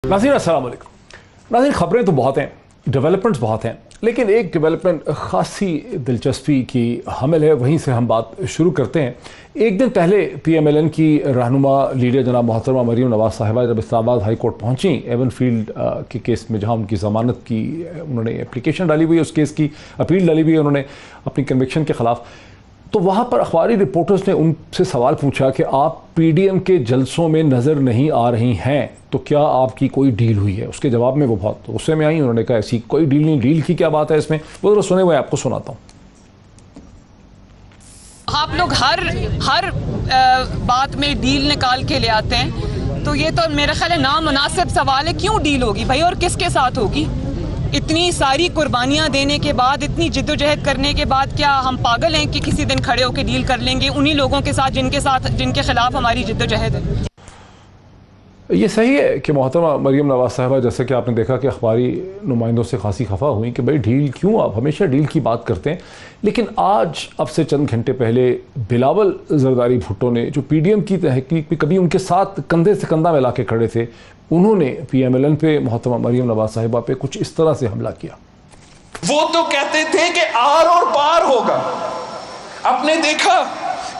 नाज़रीन अस्सलाम वालेकुम। नाज़रीन खबरें तो बहुत हैं, डेवलपमेंट्स बहुत हैं, लेकिन एक डेवलपमेंट खासी दिलचस्पी की हामिल है, वहीं से हम बात शुरू करते हैं। एक दिन पहले PMLN की रहनुमा लीडर जनाब मोहतरमा मरीम नवाज़ साहिबा जब इस्लामाबाद हाई कोर्ट पहुँची एवन फील्ड के केस में, जहाँ उनकी ज़मानत की उन्होंने एप्लीकेशन डाली हुई है, उस केस की अपील डाली हुई है उन्होंने अपनी कन्विक्शन के ख़िलाफ़, तो वहाँ पर अखबारी रिपोर्टर्स ने उनसे सवाल पूछा कि आप PDM के जलसों में नज़र नहीं आ रही हैं, तो क्या आपकी कोई डील हुई है? उसके जवाब में वो बहुत गुस्से में आई, उन्होंने कहा ऐसी कोई डील नहीं, डील की क्या बात है इसमें? वो जरा सुने हुए आपको सुनाता हूँ। आप लोग हर बात में डील निकाल के ले आते हैं, तो ये तो मेरा ख्याल है नामुनासिब सवाल है। क्यों डील होगी भाई, और किसके साथ होगी? इतनी सारी कुर्बानियां देने के बाद, इतनी जिद्दोजहद करने के बाद, क्या हम पागल हैं कि किसी दिन खड़े होकर डील कर लेंगे उन्हीं लोगों के साथ जिनके खिलाफ हमारी जिद्दोजहद है? ये सही है कि मोहतरमा मरीम नवाज़ साहिबा, जैसे कि आपने देखा कि अखबारी नुमाइंदों से खासी खफा हुई कि भाई डील क्यों, आप हमेशा डील की बात करते हैं। लेकिन आज अब से चंद घंटे पहले बिलावल जरदारी भुट्टो ने, जो PDM की तहकीक में कभी उनके साथ कंधे से कंधा मिला के खड़े थे, उन्होंने PMLN पे मोहतरमा मरीम नवाज़ साहिबा पे कुछ इस तरह से हमला किया। वो तो कहते थे कि आर और पार होगा, आपने देखा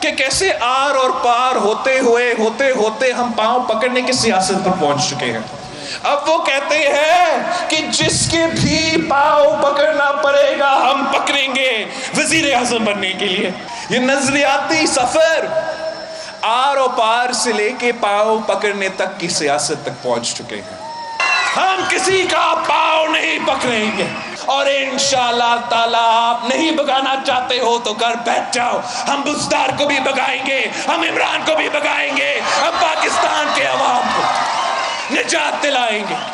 कि कैसे आर और पार होते होते हम पांव पकड़ने की सियासत पर पहुंच चुके हैं। अब वो कहते हैं कि जिसके भी पांव पकड़ना पड़ेगा हम पकड़ेंगे वजीर आजम बनने के लिए। ये नजरियाती सफर आर और पार से लेके पांव पकड़ने तक की सियासत तक पहुंच चुके हैं। हम किसी का पांव नहीं पकड़ेंगे, और इंशाअल्लाह ताला आप नहीं भगाना चाहते हो तो घर बैठ जाओ, हम बुज़दार को भी भगाएंगे, हम इमरान को भी भगाएंगे, हम पाकिस्तान के अवाम को निजात दिलाएंगे।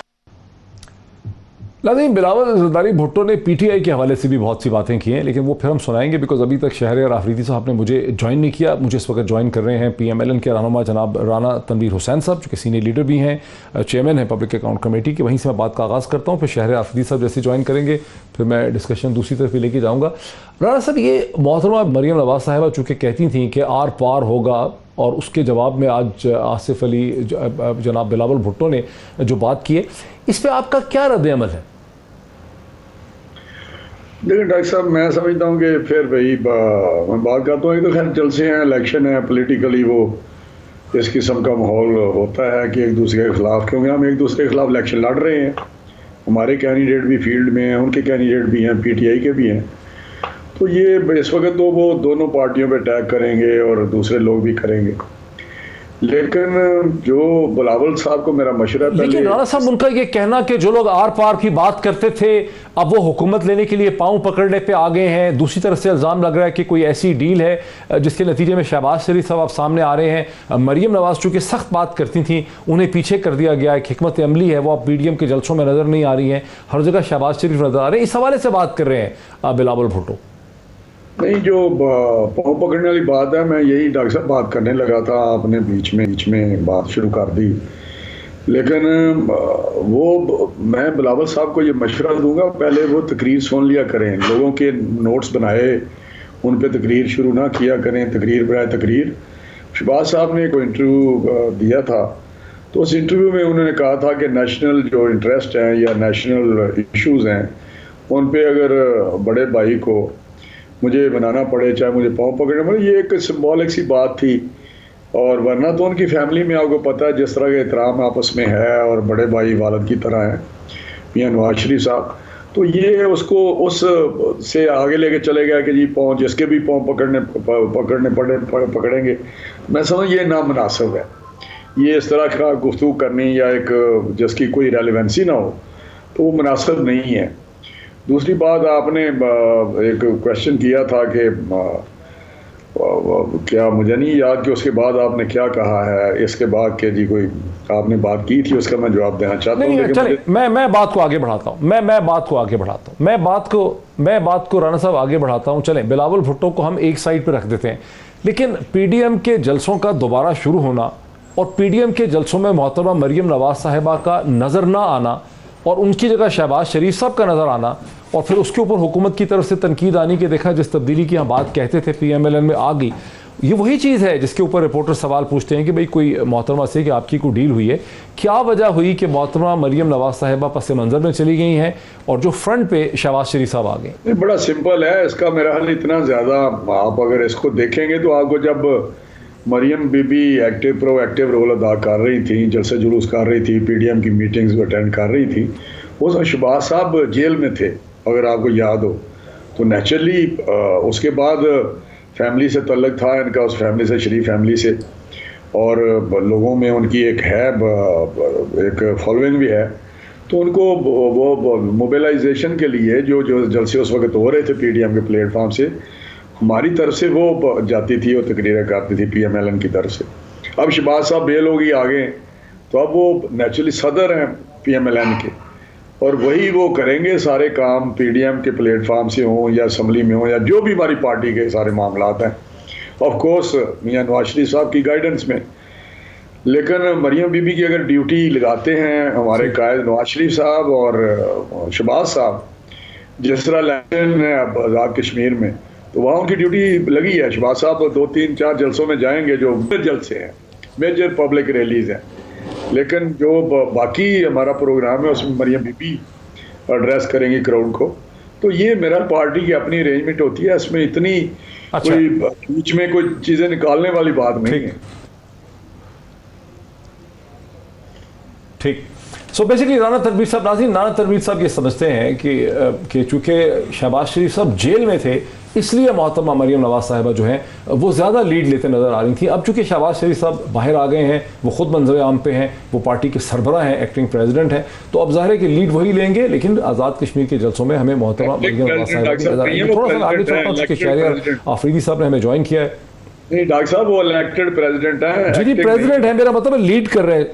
नाज़रीन, बिलावल जरदारी भुट्टो ने PTI के हवाले से भी बहुत सी बातें की हैं, लेकिन वो फिर हम सुनाएंगे, बिकॉज अभी तक शहरियार आफरीदी साहब ने मुझे ज्वाइन नहीं किया। मुझे इस वक्त ज्वाइन कर रहे हैं PMLN के रहनुमा जनाब राना तनवीर हुसैन साहब, जो कि सीनियर लीडर भी हैं, चेयरमैन हैं पब्लिक अकाउंट कमेटी के। वहीं से मैं बात का आगाज़ करता हूँ, फिर शहरियार आफरीदी साहब जैसे ज्वाइन करेंगे, फिर मैं डिस्कशन दूसरी तरफ भी लेके जाऊँगा। राना साहब, ये मोहतरमा मरीम नवाज़ साहिबा चूँकि कहती थी कि आर पार होगा, और उसके जवाब में आज आसिफ अली जनाब बिलावल भुट्टो ने जो बात की है, इस पर आपका क्या रद्द अमल है? देखिए डॉक्टर साहब, मैं समझता हूँ कि फिर भाई मैं बात करता हूँ, एक तो खैर जलसे हैं, इलेक्शन है, पॉलिटिकली वो इस किस्म का माहौल होता है कि एक दूसरे के खिलाफ, क्योंकि हम एक दूसरे के खिलाफ इलेक्शन लड़ रहे हैं, हमारे कैंडिडेट भी फील्ड में हैं, उनके कैंडिडेट भी हैं, PTI के भी हैं, तो ये इस वक्त तो वो दोनों पार्टियों पे अटैक करेंगे और दूसरे लोग भी करेंगे। लेकिन जो बिलावल साहब को मेरा मशवरा, लेकिन राणा साहब, उनका ये कहना कि जो लोग आर पार की बात करते थे अब वो हुकूमत लेने के लिए पांव पकड़ने पे आ गए हैं। दूसरी तरफ से इल्ज़ाम लग रहा है कि कोई ऐसी डील है जिसके नतीजे में शहबाज शरीफ साहब आप सामने आ रहे हैं। मरीम नवाज़ चूँकि सख्त बात करती थी, उन्हें पीछे कर दिया गया, एक हिकमत अमली है, वो आप PDM के जलसों में नज़र नहीं आ रही हैं, हर जगह शहबाज शरीफ नज़र आ रहे हैं। इस हवाले से बात कर रहे हैं बिलावल भुट्टो। नहीं, जो पाँव पकड़ने वाली बात है, मैं यही डॉक्टर साहब बात करने लगा था, आपने बीच में बात शुरू कर दी। लेकिन वो मैं बिलावल साहब को ये मशवरा दूंगा, पहले वो तकरीर सुन लिया करें, लोगों के नोट्स बनाए, उन पे तकरीर शुरू ना किया करें, तकरीर बनाए तकरीर। शहबाज साहब ने कोई इंटरव्यू दिया था, तो उस इंटरव्यू में उन्होंने कहा था कि नेशनल जो इंटरेस्ट हैं या नेशनल इश्यूज़ हैं, उन पे अगर बड़े भाई को मुझे बनाना पड़े, चाहे मुझे पाँव पकड़ना पड़े, ये एक सिंबॉलिक सी बात थी। और वरना तो उनकी फैमिली में आपको पता है जिस तरह का एहतराम आपस में है, और बड़े भाई वालिद की तरह हैं मियां नवाज शरीफ साहब, तो ये उसको उस से आगे लेके चले गया कि जी पाँव, जिसके भी पाँव पकड़ने पड़े पकड़ेंगे। मैं समझ ये नामुनासिब है, ये इस तरह का गुफ्तगू करनी या एक जिसकी कोई रेलेवेंसी ना हो, तो वो मुनासिब नहीं है। दूसरी बात, आपने एक क्वेश्चन किया था कि क्या, मुझे नहीं याद कि उसके बाद आपने क्या कहा है, इसके बाद के जी कोई आपने बात की थी, उसका मैं जवाब देना चाहता हूँ। चले, मैं बात को आगे बढ़ाता हूँ, मैं बात को आगे बढ़ाता हूँ, मैं बात को राणा साहब आगे बढ़ाता हूँ। चलें, बिलावल भुट्टो को हम एक साइड पर रख देते हैं, लेकिन PDM के जलसों का दोबारा शुरू होना और PDM के जलसों में मोहतरमा मरीम नवाज़ साहिबा का नज़र ना आना और उनकी जगह शहबाज शरीफ साहब का नज़र आना, और फिर उसके ऊपर हुकूमत की तरफ से तनकीद आनी कि देखा जिस तब्दीली की हम बात कहते थे PMLN में आ गई, ये वही चीज़ है जिसके ऊपर रिपोर्टर सवाल पूछते हैं कि भाई कोई मोहतरमा से कि आपकी कोई डील हुई है, क्या वजह हुई कि मोहतरमा मरियम नवाज साहिबा पस मंज़र में चली गई हैं और जो फ्रंट पे शहबाज शरीफ साहब आ गए? बड़ा सिंपल है इसका मेरा हाल इतना ज़्यादा, आप अगर इसको देखेंगे तो आपको जब मरियम बीबी प्रोएक्टिव रोल अदा कर रही थी, जलसे जुलूस कर रही थी, PDM की मीटिंग्स अटेंड कर रही थी, उस शहबाज साहब जेल में थे अगर आपको याद हो, तो नेचुरली उसके बाद फैमिली से तल्लक था इनका, उस फैमिली से, शरीफ फैमिली से, और लोगों में उनकी एक फॉलोइंग भी है, तो उनको वो मोबिलाइजेशन के लिए जो जलसे उस वक्त हो रहे थे PDM के प्लेटफॉर्म से, हमारी तरफ से वो जाती थी, वो तकरीरें करती थी PMLN की तरफ से। अब शहबाज साहब बेल होगी आगे, तो अब वो नेचुरली सदर हैं PMLN के, और वही वो करेंगे सारे काम, PDM के प्लेटफॉर्म से हों या असम्बली में हों या जो भी हमारी पार्टी के सारे मामलात हैं, ऑफ कोर्स मियां नवाज शरीफ साहब की गाइडेंस में। लेकिन मरियम बीबी की अगर ड्यूटी लगाते हैं हमारे कायद नवाज शरीफ साहब और शहबाज साहब, जिस तरह इलेक्शन है अब आज़ाद कश्मीर में, तो वहाँ उनकी ड्यूटी लगी है। शहबाज साहब 2-3-4 जलसों में जाएंगे जो जलसे हैं, मेजर पब्लिक रैलीज हैं, लेकिन जो बाकी हमारा प्रोग्राम है उसमें मरियम बीबी एड्रेस करेंगी क्राउड को। तो ये मेरा पार्टी की अपनी अरेंजमेंट होती है, इसमें इतनी कोई बीच में कोई चीज़ें निकालने वाली बात नहीं है। ठीक। सो बेसिकली राना तनवीर साहब, नाज़रीन, राना तनवीर साहब ये समझते हैं कि चूँकि शहबाज शरीफ साहब जेल में थे, इसलिए मोहतरमा मरियम नवाज साहिबा जो हैं वो ज़्यादा लीड लेते नज़र आ रही थी। अब चूँकि शहबाज शरीफ साहब बाहर आ गए हैं, वो खुद मंजर आम पे हैं, वो पार्टी के सरबराह हैं, एक्टिंग प्रेसिडेंट हैं, तो अब ज़ाहिर है कि लीड वही लेंगे, लेकिन आज़ाद कश्मीर के जलसों में हमें मोहतरमा मरियम नवाज साहिबा की नज़र आएंगे। थोड़ा सा आगे चलता हूँ, चूँकि शहरियार आफरीदी साहब ने हमें ज्वाइन किया है। नहीं डॉक्टर साहब, वो इलेक्टेड प्रेसिडेंट है। जी, प्रेसिडेंट है, मेरा मतलब लीड कर रहे हैं।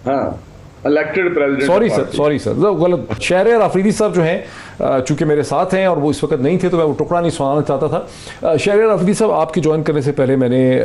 हाँ, इलेक्टेड प्रेसिडेंट। सॉरी सर, गलत। शहरियार आफरीदी साहब जो हैं, चूँकि मेरे साथ हैं और वो इस वक्त नहीं थे, तो मैं वो टुकड़ा नहीं सुनाना चाहता था। शहरियार आफरीदी साहब, आपके ज्वाइन करने से पहले मैंने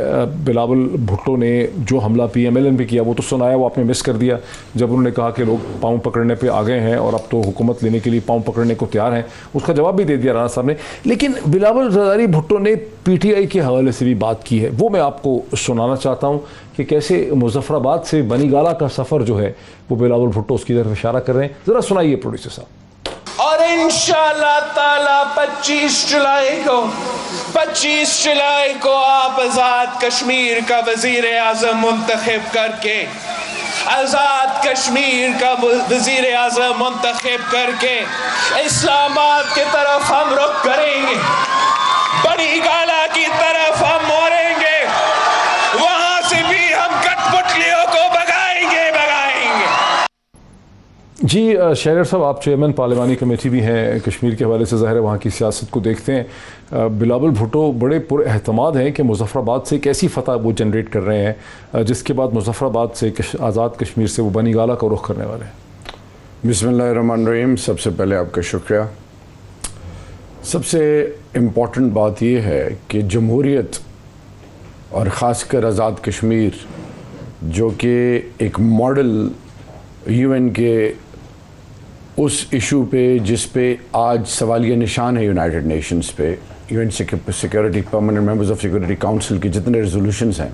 बिलावल भुट्टो ने जो हमला PMLN पे किया वो तो सुनाया, वो आपने मिस कर दिया जब उन्होंने कहा कि लोग पाँव पकड़ने पे आ गए हैं और अब तो हुकूमत लेने के लिए पाँव पकड़ने को तैयार हैं। उसका जवाब भी दे दिया राना साहब ने, लेकिन बिलावल जरदारी भुट्टो ने PTI के हवाले से भी बात की है, वो मैं आपको सुनाना चाहता हूँ कि कैसे मुजफ्फराबाद से बनीगाला का सफ़र जो है वो बिलावल भुट्टो उसकी तरफ इशारा कर रहे हैं। ज़रा सुनाइए प्रोड्यूसर साहब। और इंशाअल्लाह ताला 25 जुलाई को आप आज़ाद कश्मीर का वज़ीर आज़म मुंतखब करके, आज़ाद कश्मीर का वज़ीर आज़म मुंतखब करके इस्लामाबाद की तरफ हम रुख करेंगे, बनीगाला की तरफ हम मोड़ेंगे, वहां से भी हम कठपुतलियों को भगाएंगे। जी शहरियार साहब, आप चेयरमैन पार्लिमानी कमेटी भी हैं, कश्मीर के हवाले से ज़ाहिर है वहाँ की सियासत को देखते हैं। बिलावल भुट्टो बड़े पुरएहतमाद हैं कि मुजफ्फराबाद से एक ऐसी फ़तह वो जनरेट कर रहे हैं जिसके बाद मुजफ्फराबाद से आज़ाद कश्मीर से वो बनीगाला का रुख करने वाले हैं। बिस्मिल्लाहिर्रहमानिर्रहीम। सबसे पहले आपका शुक्रिया। सबसे इम्पॉर्टेंट बात यह है कि जमहूरियत और ख़ासकर आज़ाद कश्मीर जो कि एक मॉडल UN के उस इशू पे जिस पे आज सवालिया निशान है यूनाइटेड नेशंस पे, UN security permanent members of security council के जितने रेजोल्यूशंस हैं,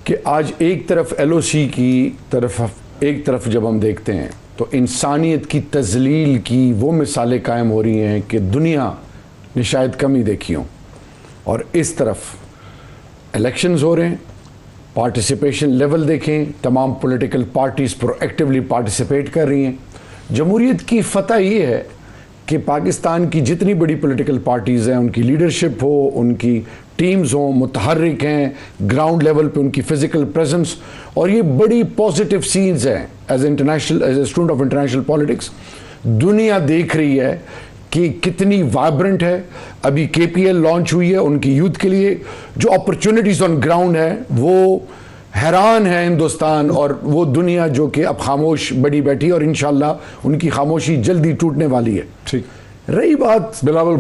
कि आज एक तरफ LOC की तरफ जब हम देखते हैं तो इंसानियत की तज़लील की वो मिसालें कायम हो रही हैं कि दुनिया ने शायद कम ही देखी हों, और इस तरफ इलेक्शंस हो रहे हैं, पार्टिसिपेशन लेवल देखें, तमाम पॉलिटिकल पार्टीज़ प्रोएक्टिवली पार्टिसिपेट कर रही हैं। जमहूरियत की फ़तह ये है कि पाकिस्तान की जितनी बड़ी पॉलिटिकल पार्टीज़ हैं उनकी लीडरशिप हो, उनकी टीम्स हों, मुतहर्रिक हैं, ग्राउंड लेवल पे उनकी फ़िज़िकल प्रेजेंस, और ये बड़ी पॉजिटिव सीन्स हैं। As a student of international politics दुनिया देख रही है कि कितनी वाइब्रेंट है। अभी KPL लॉन्च हुई है उनकी यूथ के लिए, जो अपॉर्चुनिटीज़ ऑन ग्राउंड है वो हैरान है हिंदुस्तान और वो दुनिया जो कि अब खामोश बड़ी बैठी, और इंशाल्लाह उनकी खामोशी जल्दी टूटने वाली है। ठीक। रही बात बिलावल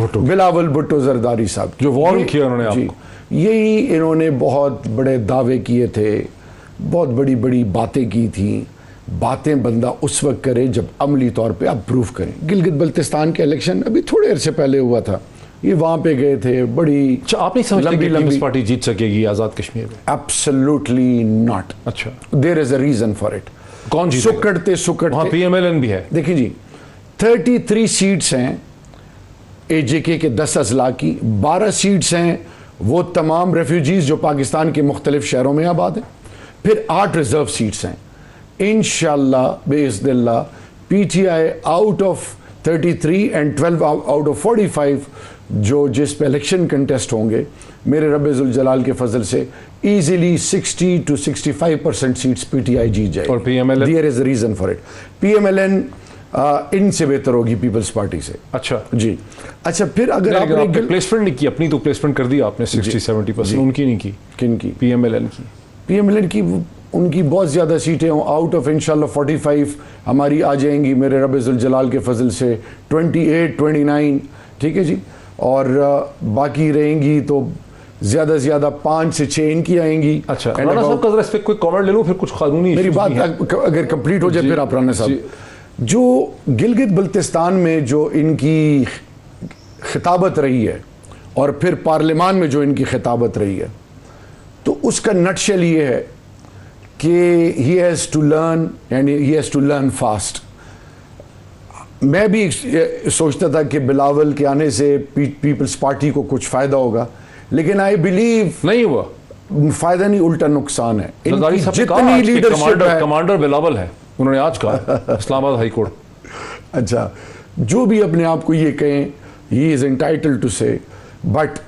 भुट्टो जरदारी साहब, जो वॉर्न किया उन्होंने आपको, यही इन्होंने बहुत बड़े दावे किए थे, बहुत बड़ी बड़ी बातें की थी। बातें बंदा उस वक्त करे जब अमली तौर पे आप प्रूफ करें। गिलगित बल्तिस्तान के इलेक्शन अभी थोड़े अरसे पहले हुआ था, ये वहाँ पे गए थे, बड़ी अच्छा, आप नहीं समझते कि पीपल्स पार्टी जीत सकेगी आज़ाद कश्मीर में? Absolutely not. अच्छा, there is a reason for it. कौन जीतेगा? सुकड़ते सुकड़ते PMLN भी है। देखिए जी, 33 सीट्स हैं AJK के 10 अजला की, 12 सीट्स हैं वो तमाम रेफ्यूजीज जो पाकिस्तान के मुख्तलिफ शहरों में आबाद हैं, फिर 8 रिजर्व सीट्स हैं। इंशाअल्लाह बेइज़्निल्लाह PTI out of 33 and 12 out of 45 जो जिस पे इलेक्शन कंटेस्ट होंगे, मेरे रब्बे जुल जलाल के फजल से इजीली 60 to 65% सीट्स PTI जीत जाएगी। और PMLN? There is a reason for it. PMLN इनसे बेहतर होगी पीपल्स पार्टी से। अच्छा जी। अच्छा, फिर अगर आपने प्लेसमेंट नहीं की अपनी, तो प्लेसमेंट कर दी आपने 60-70%, उनकी नहीं की। किन की? PMLN की। PMLN की उनकी बहुत ज़्यादा सीटें आउट ऑफ इंशाल्लाह 45 हमारी आ जाएंगी मेरे रब्बे जुल जलाल के फजल से, 28-29, ठीक है जी। और बाकी रहेंगी तो ज़्यादा से ज़्यादा 5 से 6 इनकी आएंगी। अच्छा, राणा साहब का जरा इस पे कोई कमेंट ले लूँ, फिर कुछ कानूनी मेरी बात अगर कंप्लीट हो जाए फिर आप राणा साहब, जो गिलगित बल्तिस्तान में जो इनकी खिताबत रही है और फिर पार्लियामान में जो इनकी खिताबत रही है, तो उसका नटशेल ये है कि he has to learn and he has to learn fast. मैं भी सोचता था कि बिलावल के आने से पीपल्स पार्टी को कुछ फ़ायदा होगा, लेकिन आई बिलीव नहीं हुआ। फ़ायदा नहीं, उल्टा नुकसान है। इनकी जितनी लीडरशिप है, कमांडर बिलावल है, उन्होंने आज कहा इस्लामाबाद हाई कोर्ट। अच्छा, जो भी अपने आप को ये कहें, ही इज़ एंटाइटल्ड टू से, बट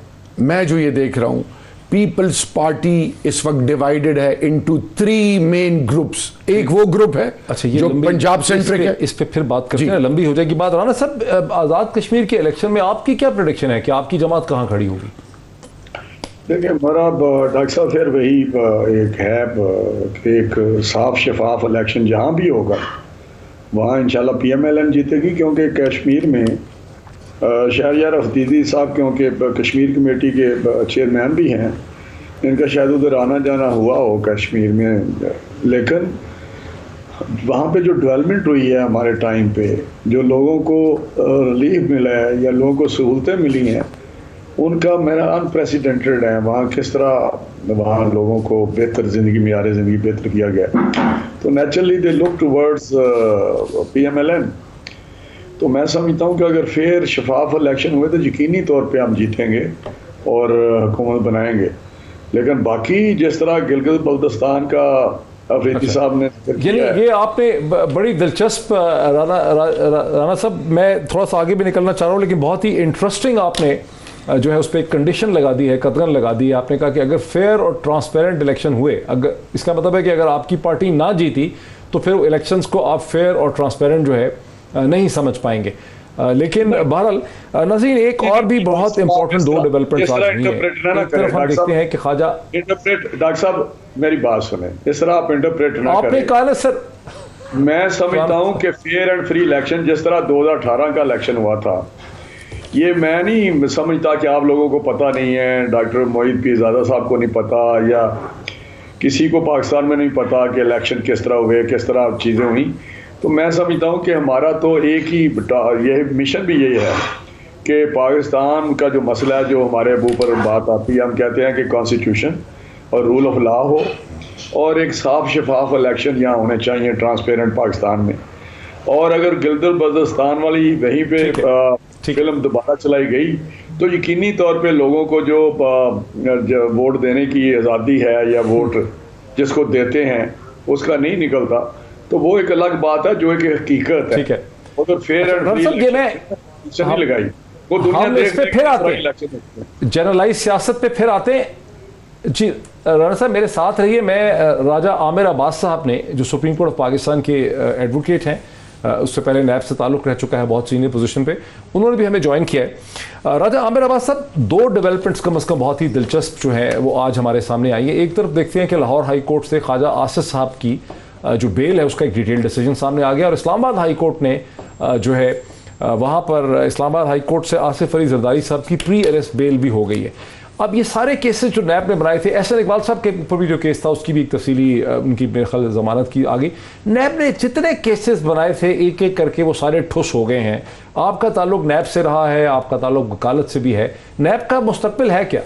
मैं जो ये देख रहा हूँ, पीपल्स पार्टी इस वक्त डिवाइडेड है इनटू 3 मेन ग्रुप्स। एक वो ग्रुप है अच्छा, ये जो पंजाब सेंट्रिक है। इस पे फिर बात करते हैं, लंबी हो जाएगी बात। राणा साहब, आज़ाद कश्मीर के इलेक्शन में आपकी क्या प्रेडिक्शन है कि आपकी जमात कहाँ खड़ी होगी? देखिए, हमारा डॉक्टर साहब फिर वही एक है कि एक साफ शफाफ इलेक्शन जहाँ भी होगा वहाँ इंशाल्लाह PMLN जीतेगी, क्योंकि कश्मीर में शहरयार अफरीदी साहब क्योंकि कश्मीर कमेटी के चेयरमैन भी हैं, इनका शायद उधर आना जाना हुआ हो कश्मीर में, लेकिन वहाँ पे जो डेवलपमेंट हुई है हमारे टाइम पे, जो लोगों को रिलीफ मिला है या लोगों को सहूलतें मिली हैं, उनका मेरा अनप्रेसिडेंटेड है। वहाँ किस तरह वहाँ लोगों को बेहतर ज़िंदगी, मेयार ज़िंदगी बेहतर किया गया, तो naturally they look towards PMLN। तो मैं समझता हूँ कि अगर फेयर शफाफ इलेक्शन हुए तो यकीनी तौर पे हम जीतेंगे और हुकूमत बनाएंगे। लेकिन बाकी जिस तरह गिलगित बल्तिस्तान का अफरीदी साहब ने ये आपने बड़ी दिलचस्प, राणा साहब मैं थोड़ा सा आगे भी निकलना चाह रहा हूँ, लेकिन बहुत ही इंटरेस्टिंग आपने जो है उस पर एक कंडीशन लगा दी है, कतगन लगा दी है। आपने कहा कि अगर फेयर और ट्रांसपेरेंट इलेक्शन हुए, अगर इसका मतलब है कि अगर आपकी पार्टी ना जीती तो फिर इलेक्शंस को आप फेयर और ट्रांसपेरेंट जो है नहीं समझ पाएंगे। लेकिन बहरहाल नज़ीर, एक और भी बहुत इंपॉर्टेंट 2 डेवलपमेंट्स आज हुई हैं। एक तरफ हम देखते हैं कि ख्वाजा डॉक्टर साहब मेरी बात सुने, इस तरह आप इंटरप्रेट ना करें। आपने कहा ना सर, मैं समझता हूँ कि फेयर एंड फ्री इलेक्शन जिस तरह 2018 का इलेक्शन हुआ था, ये मैं नहीं समझता कि आप लोगों को पता नहीं है, डॉक्टर मोहित पीरजादा साहब को नहीं पता या किसी को पाकिस्तान में नहीं पता कि इलेक्शन किस तरह हुए, किस तरह चीज़ें हुई। तो मैं समझता हूँ कि हमारा तो एक ही यही मिशन भी यही है कि पाकिस्तान का जो मसला है, जो हमारे अबू पर बात आती है, हम कहते हैं कि कॉन्स्टिट्यूशन और रूल ऑफ लॉ हो और एक साफ शफाफ इलेक्शन यहाँ होने चाहिए ट्रांसपेरेंट पाकिस्तान में। और अगर गिलगित बल्तिस्तान वाली वहीं पे फिल्म दोबारा चलाई गई तो यकीनी तौर पे लोगों को जो वोट देने की आज़ादी है या वोट जिसको देते हैं उसका नहीं निकलता, तो वो एक अलग बात है जो एक हकीकत है। ठीक है, वो तो फेयर एंड फ्री नहीं लगाई वो दुनिया देख रही है। फिर आते हैं जनरलाइज सियासत पे, फिर आते हैं जी। राणा साहब मेरे साथ रहिए। मैं राजा आमिर अब्बास साहब ने, जो सुप्रीम कोर्ट ऑफ पाकिस्तान के एडवोकेट हैं, उससे पहले नैब से ताल्लुक़ रह चुका है बहुत सीनियर पोजीशन पे, उन्होंने भी हमें ज्वाइन किया है। राजा आमिर अब्बास साहब, 2 डेवलपमेंट्स कम अज़ कम बहुत ही दिलचस्प जो है वो आज हमारे सामने आई है। एक तरफ देखते हैं कि लाहौर हाई कोर्ट से ख्वाजा आसिफ साहब की जो बेल है उसका एक डिटेल डिसीजन सामने आ गया, और इस्लामाबाद हाई कोर्ट ने जो है वहाँ पर इस्लामाबाद हाई कोर्ट से आसिफ अली जरदारी साहब की प्री अरेस्ट बेल भी हो गई है। अब ये सारे केसेस जो नैब ने बनाए थे, एहसन इकबाल साहब के ऊपर भी जो केस था उसकी भी एक तफसीली उनकी मेरे ख्याल जमानत की आ गई। नैब ने जितने केसेस बनाए थे एक एक करके वो सारे ठुस हो गए हैं। आपका ताल्लुक नैब से रहा है, आपका ताल्लुक वकालत से भी है, नैब का मुस्तकबिल है क्या?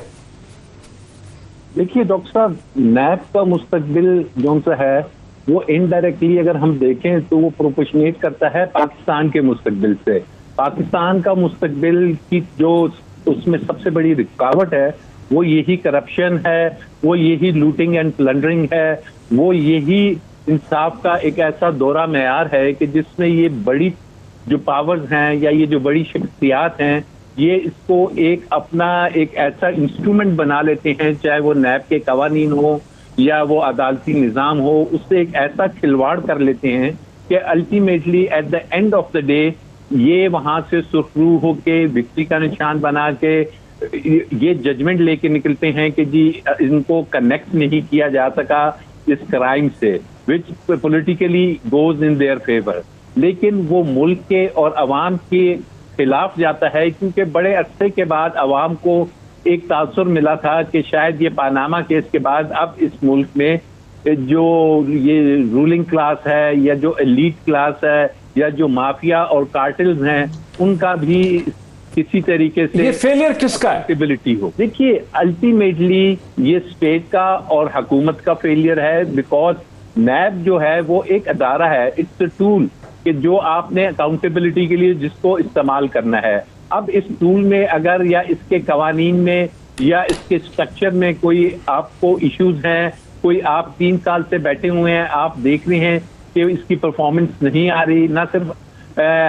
देखिए डॉक्टर साहब, नैब का मुस्तकबिल जो सा है वो इनडायरेक्टली अगर हम देखें तो वो प्रोपोर्शनेट करता है पाकिस्तान के मुस्तकबिल से। पाकिस्तान का मुस्तकबिल की जो उसमें सबसे बड़ी रुकावट है वो यही करप्शन है, वो यही लूटिंग एंड प्लंडरिंग है, वो यही इंसाफ का एक ऐसा दौरा मेयार है कि जिसमें ये बड़ी जो पावर्स हैं या ये जो बड़ी शख्सियात हैं ये इसको एक अपना एक ऐसा इंस्ट्रूमेंट बना लेते हैं, चाहे वो नैब के कवानीन हो या वो अदालती निज़ाम हो, उससे एक ऐसा खिलवाड़ कर लेते हैं कि ultimately at the end of the day ये वहां से सुरखरू होके विक्ट्री का निशान बना के ये जजमेंट लेके निकलते हैं कि जी इनको कनेक्ट नहीं किया जा सका इस क्राइम से, which politically goes in their favour, लेकिन वो मुल्क के और अवाम के खिलाफ जाता है क्योंकि बड़े अरसे के बाद अवाम को एक तासुर मिला था कि शायद ये पानामा केस के बाद अब इस मुल्क में जो ये रूलिंग क्लास है या जो एलीट क्लास है या जो माफिया और कार्टेल्स हैं उनका भी किसी तरीके से ये फेलियर किसका है? एबिलिटी हो। देखिए अल्टीमेटली ये स्टेट का और हुकूमत का फेलियर है, बिकॉज नैब जो है वो एक अदारा है, इट्स अ टूल कि जो आपने अकाउंटेबिलिटी के लिए जिसको इस्तेमाल करना है। अब इस टूल में अगर या इसके कवानीन में या इसके स्ट्रक्चर में कोई आपको इश्यूज हैं, कोई आप 3 साल से बैठे हुए हैं, आप देख रहे हैं कि इसकी परफॉर्मेंस नहीं आ रही, ना सिर्फ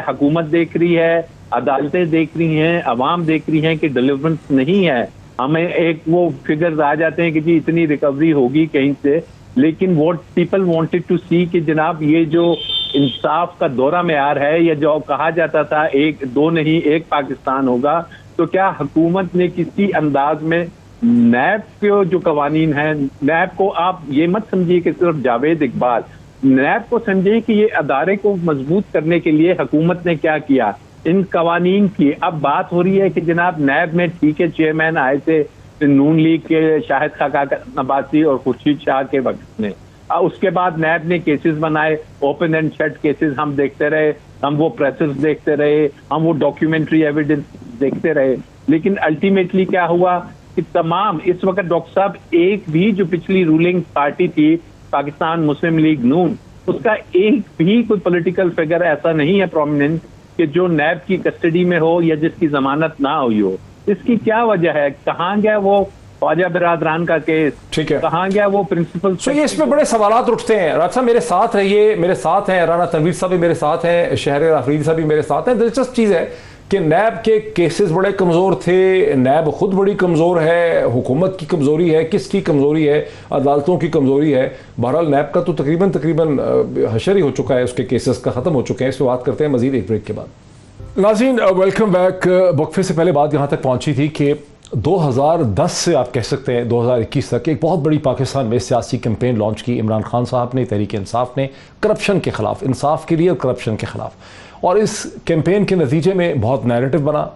हुकूमत देख रही है, अदालतें देख रही हैं, अवाम देख रही हैं कि डिलीवरेंस नहीं है, हमें एक वो फिगर्स आ जाते हैं कि जी इतनी रिकवरी होगी कहीं से, लेकिन व्हाट पीपल वांटेड टू सी कि जनाब ये जो इंसाफ का दौरा मेयार है या जो कहा जाता था एक दो नहीं एक पाकिस्तान होगा, तो क्या हुकूमत ने किसी अंदाज में नैब के जो कवानीन है, नैब को आप ये मत समझिए कि सिर्फ जावेद इकबाल, नैब को समझिए कि ये अदारे को मजबूत करने के लिए हुकूमत ने क्या किया, इन कवानीन की। अब बात हो रही है कि जनाब नैब में ठीक है चेयरमैन आए थे नून लीग के शाहिद खाका नबासी और खुर्शीद शाह के वक्त में, उसके बाद नैब ने केसेस बनाए, ओपन एंड शट केसेस हम देखते रहे, हम वो प्रेसेस देखते रहे, हम वो डॉक्यूमेंट्री एविडेंस देखते रहे, लेकिन अल्टीमेटली क्या हुआ कि तमाम इस वक्त डॉक्टर साहब एक भी जो पिछली रूलिंग पार्टी थी पाकिस्तान मुस्लिम लीग नून, उसका एक भी कोई पॉलिटिकल फिगर ऐसा नहीं है प्रोमिनेंट कि जो नैब की कस्टडी में हो या जिसकी जमानत ना हुई हो। इसकी क्या वजह है? कहाँ गया वो ख्वाजा बिरादरान का केस, ठीक है, कहाँ गया वो प्रिंसिपल? तो ये इसमें बड़े सवालात उठते हैं। राज साहब मेरे साथ रहिए, मेरे साथ हैं राना तनवीर साहब भी मेरे साथ हैं, शहर आफरीदी साहब भी मेरे साथ हैं। दिलचस्प चीज़ है कि नैब के केसेस बड़े कमज़ोर थे, नैब खुद बड़ी कमज़ोर है, हुकूमत की कमज़ोरी है, किसकी कमज़ोरी है? अदालतों की कमज़ोरी है। बहरहाल नैब का तो तकरीबन हशर ही हो चुका है, उसके केसेस का ख़त्म हो चुके हैं। इस पर बात करते हैं मज़ीद एक ब्रेक के बाद। नाज़रीन वेलकम बैक। वक्फे से पहले बात यहाँ तक पहुँची थी कि 2010 से आप कह सकते हैं 2021 तक एक बहुत बड़ी पाकिस्तान में सियासी कैंपेन लॉन्च की इमरान खान साहब ने, तहरीक इंसाफ ने, करप्शन के ख़िलाफ़, इंसाफ के लिए और करप्शन के ख़िलाफ़। और इस कैंपेन के नतीजे में बहुत नैरेटिव बना,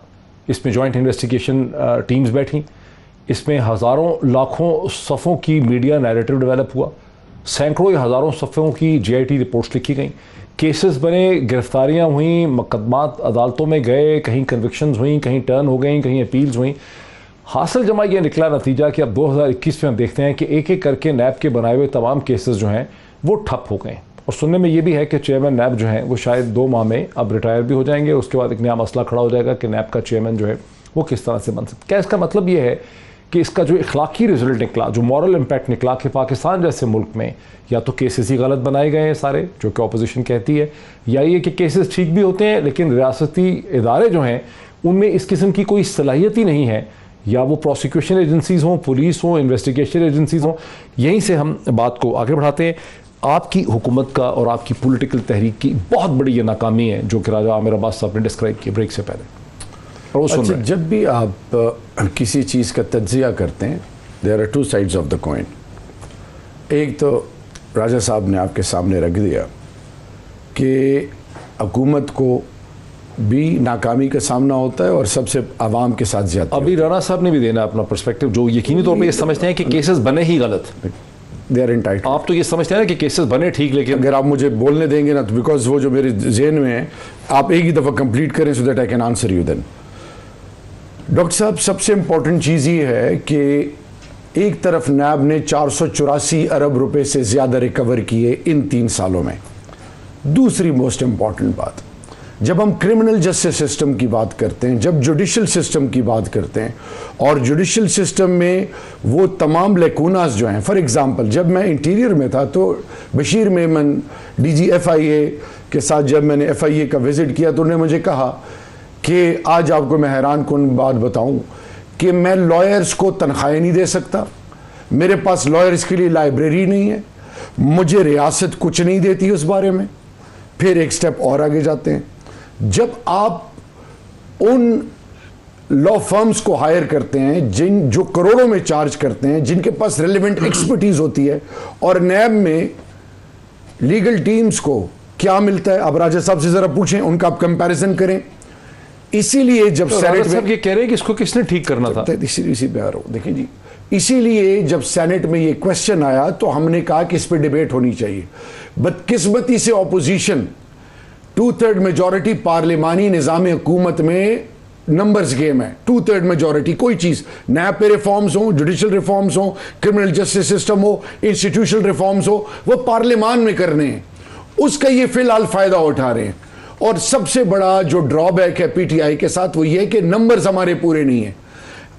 इसमें जॉइंट इन्वेस्टिगेशन टीम्स बैठी, इसमें हज़ारों लाखों सफ़ों की मीडिया नैरेटिव डेवलप हुआ, सैकड़ों या हज़ारों सफ़ों की GIT रिपोर्ट्स लिखी गई, केसेस बने, गिरफ्तारियाँ हुई, मुकदमात अदालतों में गए, कहीं कन्विक्शंस हुई, कहीं टर्न हो गई, कहीं अपील्स हुई। हासिल जमा ये निकला नतीजा कि अब 2021 में हम देखते हैं कि एक एक करके नैब के बनाए हुए तमाम केसेस जो हैं वो ठप हो गए। और सुनने में ये भी है कि चेयरमैन नैब जो हैं वो शायद 2 माह में अब रिटायर भी हो जाएंगे। उसके बाद एक नया मसला खड़ा हो जाएगा कि नैब का चेयरमैन जो है वो किस तरह से बन सकता है। क्या इसका मतलब ये है कि इसका जो इखलाकी रिजल्ट निकला, जो मॉरल इम्पैक्ट निकला कि पाकिस्तान जैसे मुल्क में या तो केसेस ही गलत बनाए गए हैं सारे, जो कि अपोजिशन कहती है, या ये कि केसेस ठीक भी होते हैं लेकिन रियासती इदारे जो हैं उनमें इस किस्म की कोई सलाहियत ही नहीं है, या वो प्रोसिक्यूशन एजेंसीज़ हों, पुलिस हों, इन्वेस्टिगेशन एजेंसीज़ हों। यहीं से हम बात को आगे बढ़ाते हैं। आपकी हुकूमत का और आपकी पॉलिटिकल तहरीक की बहुत बड़ी ये नाकामी है जो कि राजा आमिर अब्बास साहब ने डिस्क्राइब की ब्रेक से पहले। और अच्छा, जब भी आप किसी चीज़ का तज्जिया करते हैं, there are 2 sides of the coin. एक तो राजा साहब ने आपके सामने रख दिया कि हुकूमत को भी नाकामी का सामना होता है और सबसे आवाम के साथ ज्यादा। अभी राणा साहब ने भी देना अपना पर्सपेक्टिव, जो यकीनी तौर पे ये समझते हैं कि केसेस बने ही गलत। They are entitled. आप तो ये समझते हैं कि केसेस बने ठीक, लेकिन अगर आप मुझे बोलने देंगे ना, तो बिकॉज वो जो मेरे जेहन में है, आप एक ही दफ़ा कंप्लीट करें so that I can answer you then. Doctor साहब, सबसे इंपॉर्टेंट चीज़ ये है कि एक तरफ नैब ने 484 अरब रुपए से ज़्यादा रिकवर किए इन 3 सालों में। दूसरी मोस्ट इंपॉर्टेंट बात, जब हम क्रिमिनल जस्टिस सिस्टम की बात करते हैं, जब जुडिशल सिस्टम की बात करते हैं, और जुडिशल सिस्टम में वो तमाम लेकूनास जो हैं, फॉर एग्जांपल जब मैं इंटीरियर में था तो बशीर मेमन डीजी FIA के साथ जब मैंने FIA का विज़िट किया तो उन्होंने मुझे कहा कि आज आपको मैं हैरान कुन बात बताऊं कि मैं लॉयर्स को तनख्वाहें नहीं दे सकता, मेरे पास लॉयर्स के लिए लाइब्रेरी नहीं है, मुझे रियासत कुछ नहीं देती उस बारे में। फिर एक स्टेप और आगे जाते हैं, जब आप उन लॉ फर्म्स को हायर करते हैं जो करोड़ों में चार्ज करते हैं, जिनके पास रेलेवेंट एक्सपर्टीज होती है, और नैब में लीगल टीम्स को क्या मिलता है, अब राजा साहब से जरा पूछें, उनका आप कंपैरिजन करें। इसीलिए जब तो सेनेट साहब ये कह रहे हैं कि इसको किसने ठीक करना था, इसी पे आ रहा हूं, देखिए जी, इसीलिए जब सेनेट में ये क्वेश्चन आया तो हमने कहा कि इस पर डिबेट होनी चाहिए। बदकिस्मती से ऑपोजिशन 2/3 मेजॉरिटी पार्लिमानी निज़ाम हुकूमत में नंबर्स गेम है। 2/3 मेजॉरिटी, कोई चीज़ नैब पे रिफॉर्म्स हो, जुडिशल रिफॉर्म्स हो, क्रिमिनल जस्टिस सिस्टम हो, इंस्टीट्यूशनल रिफॉर्म्स हो, वो पार्लियामान में करने हैं, उसका ये फिलहाल फ़ायदा उठा रहे हैं। और सबसे बड़ा जो ड्रॉबैक है PTI के साथ वो ये है कि नंबर्स हमारे पूरे नहीं है।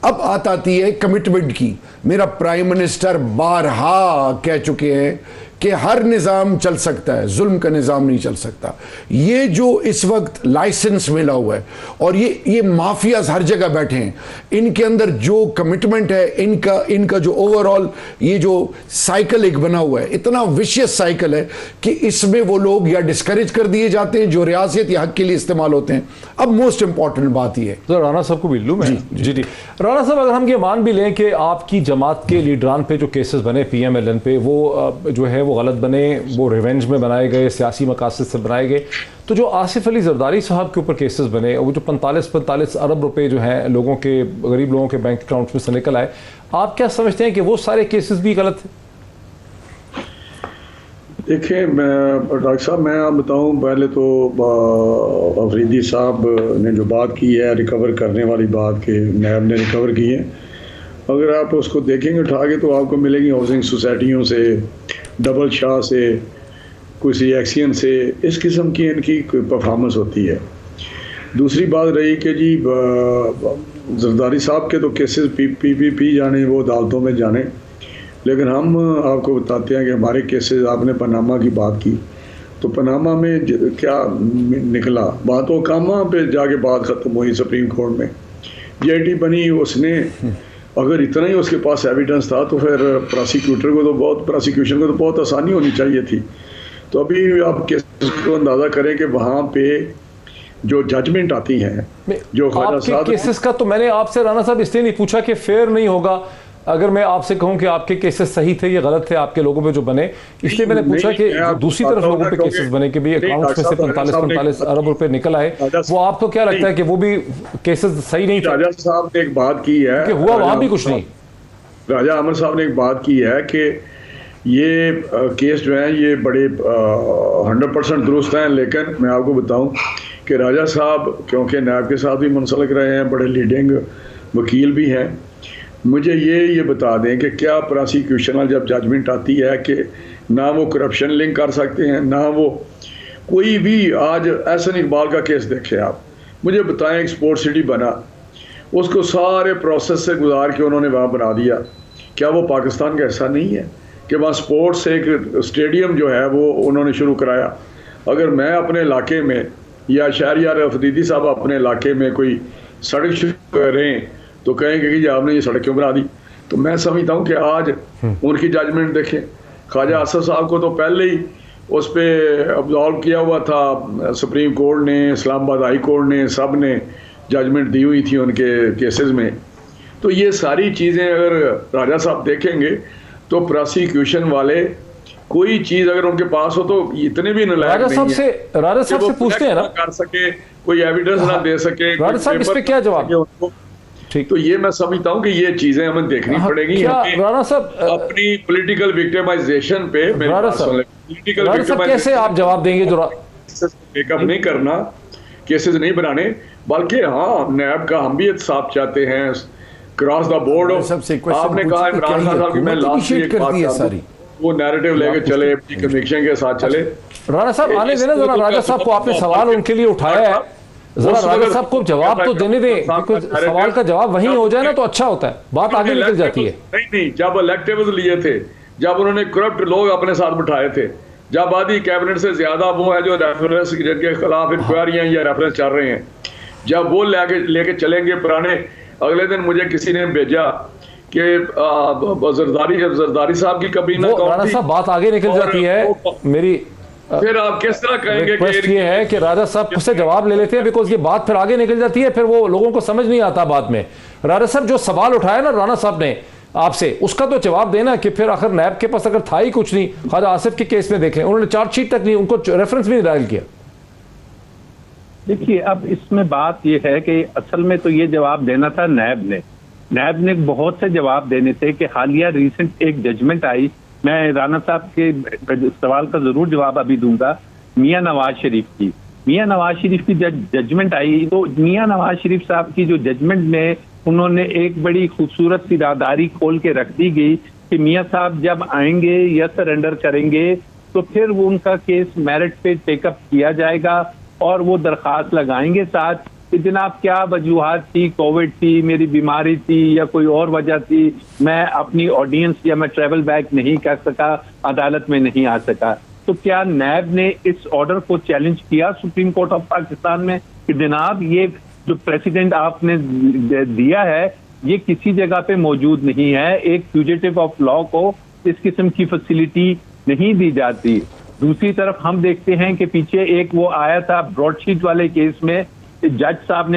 अब आती है कमिटमेंट की। मेरा प्राइम मिनिस्टर बारहा कह चुके हैं कि हर निज़ाम चल सकता है, जुल्म का निज़ाम नहीं चल सकता। ये जो इस वक्त लाइसेंस मिला हुआ है और ये माफियाज हर जगह बैठे हैं, इनके अंदर जो कमिटमेंट है, इनका जो ओवरऑल ये जो साइकिल एक बना हुआ है, इतना विशियस साइकिल है कि इसमें वो लोग या डिस्करेज कर दिए जाते हैं जो रियासत या हक के लिए इस्तेमाल होते हैं। अब मोस्ट इंपॉर्टेंट बात ये है, तो राणा साहब को भी लूँ मैं। जी राणा साहब, अगर हम ये मान भी लें कि आपकी जमात के लीडरान पे जो केसेस बने PMLN पे, वो जो है वो गलत बने, वो रिवेंज में बनाए गए, सियासी मकासद से बनाए गए, तो जो आसिफ अली जरदारी साहब के ऊपर केसेस बने, वो जो 45 अरब रुपए जो हैं लोगों के, गरीब लोगों के बैंक अकाउंट्स में से निकल आए, आप क्या समझते हैं कि वो सारे केसेस भी गलत थे? देखिए, मैं डॉक्टर साहब, मैं आप बताऊं, पहले तो अफरीदी साहब ने जो बात की है रिकवर करने वाली बात के नैब ने रिकवर की है, अगर आप उसको देखेंगे उठा के तो आपको मिलेगी हाउसिंग सोसाइटियों से, डबल शाह से, किसी एक्सियन से, इस किस्म की इनकी परफॉर्मेंस होती है। दूसरी बात रही कि जी जरदारी साहब के तो केसेस पी जाने, वो अदालतों में जाने, लेकिन हम आपको बताते हैं कि हमारे केसेस, आपने पनामा की बात की, तो पनामा में क्या निकला, बात वो कामा पे जाके बात ख़त्म हुई सुप्रीम कोर्ट में। JIT बनी, उसने अगर इतना ही उसके पास एविडेंस था तो फिर प्रोसिक्यूशन को तो बहुत आसानी होनी चाहिए थी। तो अभी आप केस को अंदाज़ा करें कि वहाँ पे जो जजमेंट आती हैं, जो आपके केसेस का तो मैंने आपसे राणा साहब इसलिए नहीं पूछा कि फेयर नहीं होगा, अगर मैं आपसे कहूं कि आपके केसेस सही थे या गलत थे आपके लोगों पे जो बने, इसलिए मैंने पूछा कि दूसरी तरफ लोगों पे केसेस बने कि भी अकाउंट्स में से 45 अरब रुपए निकल आए, वो आपको क्या लगता है कि वो भी केसेस सही नहीं थे? राजा साहब ने एक बात की है कि हुआ वहां भी कुछ नहीं। राजा अमर साहब ने एक बात की है कि ये केस जो है ये बड़े 100% दुरुस्त हैं, लेकिन मैं आपको बताऊं कि राजा साहब क्योंकि नैब के साथ भी मुंसलिक रहे हैं, बड़े लीडिंग वकील भी हैं, मुझे ये बता दें कि क्या प्रोसिक्यूशनल जब जजमेंट आती है कि ना वो करप्शन लिंक कर सकते हैं, ना वो कोई भी, आज एहसन इकबाल का केस देखें आप, मुझे बताएं, एक स्पोर्ट सिटी बना, उसको सारे प्रोसेस से गुजार के उन्होंने वहाँ बना दिया, क्या वो पाकिस्तान का हिस्सा नहीं है कि वहाँ स्पोर्ट्स एक स्टेडियम जो है वो उन्होंने शुरू कराया? अगर मैं अपने इलाके में या शहरियार अफरीदी साहब अपने इलाके में कोई सड़क शुरू कर रहे हैं तो कहेंगे कि आपने ये सड़क क्यों बना दी? तो मैं समझता हूँ कि आज उनकी जजमेंट देखें, ख्वाजा असद साहब को तो पहले ही उस पर अब्जॉल्व किया हुआ था सुप्रीम कोर्ट ने, इस्लामाबाद हाई कोर्ट ने, सब ने जजमेंट दी हुई थी उनके केसेस में। तो ये सारी चीज़ें अगर राजा साहब देखेंगे तो प्रोसिक्यूशन वाले कोई चीज अगर उनके पास हो तो इतने भी नालायक राजा साहब नहीं से है राजा कि साहब वो से पूछते हैं ना, कर सके, कोई एविडेंस ना दे सके, राजा साहब इस पे क्या जवाब? ठीक, तो ये मैं समझता हूँ कि ये चीजें हमें देखनी पड़ेगी। क्या हमें राणा साहब अपनी पॉलिटिकल विक्टिमाइजेशन पे राणा साहब कैसे आप जवाब देंगे जो मेकअप नहीं करना, केसेस नहीं बनाने, बल्कि हाँ नैब का हम भी इंसाफ चाहते हैं क्रॉस द बोर्ड। सबसे क्वेश्चन आपने कहा इमरान खान साहब की मैं लास्ट में एक बात कर दूं, वो नैरेटिव लेके चले, कन्विक्शन के साथ चले। राणा साहब आने देना जरा, राजा साहब को आपने सवाल उनके लिए उठाया है, जरा राजा साहब को जवाब तो देने दें, क्योंकि सवाल का जवाब वहीं हो जाए ना तो अच्छा होता है, बात आगे निकल जाती है। नहीं, जब इलेक्टेबल लिए थे, जब उन्होंने करप्ट लोग अपने साथ बिठाए थे, जब आधी कैबिनेट से ज्यादा वो है जो रेफरेंस जिनके खिलाफ इंक्वायरियां या रेफरेंस चल रहे हैं, जब वो लेके चलेंगे पुराने। अगले दिन मुझे किसी ने भेजा कि जरदारी साहब की कबीना राणा साहब बात आगे निकल जाती है मेरी, फिर आप किस तरह कहेंगे? रिक्वेस्ट ये है कि राजा साहब से जवाब ले लेते हैं, बिकॉज ये बात फिर आगे निकल जाती है, फिर वो लोगों को समझ नहीं आता बाद में। राजा साहब जो सवाल उठाया ना राणा साहब ने आपसे, उसका तो जवाब देना कि फिर आखिर नैब के पास अगर था ही कुछ नहीं, ख्वाजा आसिफ के केस में देख लें, उन्होंने चार्जशीट तक नहीं, उनको रेफरेंस भी नहीं डायल किया। देखिए अब इसमें बात यह है कि असल में तो ये जवाब देना था नैब ने बहुत से जवाब देने थे कि हालिया रिसेंट एक जजमेंट आई, मैं राणा साहब के सवाल का जरूर जवाब अभी दूंगा, मियां नवाज शरीफ की जजमेंट आई, तो मियां नवाज शरीफ साहब की जो जजमेंट में उन्होंने एक बड़ी खूबसूरत सी राहदारी खोल के रख दी गई कि मियां साहब जब आएंगे या सरेंडर करेंगे तो फिर वो उनका केस मेरिट पे टेकअप किया जाएगा और वो दरखास्त लगाएंगे साथ कि जनाब क्या वजूहात थी, कोविड थी, मेरी बीमारी थी या कोई और वजह थी, मैं अपनी ऑडियंस या मैं ट्रेवल बैक नहीं कर सका, अदालत में नहीं आ सका। तो क्या नैब ने इस ऑर्डर को चैलेंज किया सुप्रीम कोर्ट ऑफ पाकिस्तान में कि जनाब ये जो प्रेसिडेंट आपने दिया है ये किसी जगह पे मौजूद नहीं है, एक फ्यूजिटिव ऑफ लॉ को इस किस्म की फैसिलिटी नहीं दी जाती। दूसरी तरफ हम देखते हैं कि पीछे एक वो आया था ब्रॉडशीट वाले केस में, जज साहब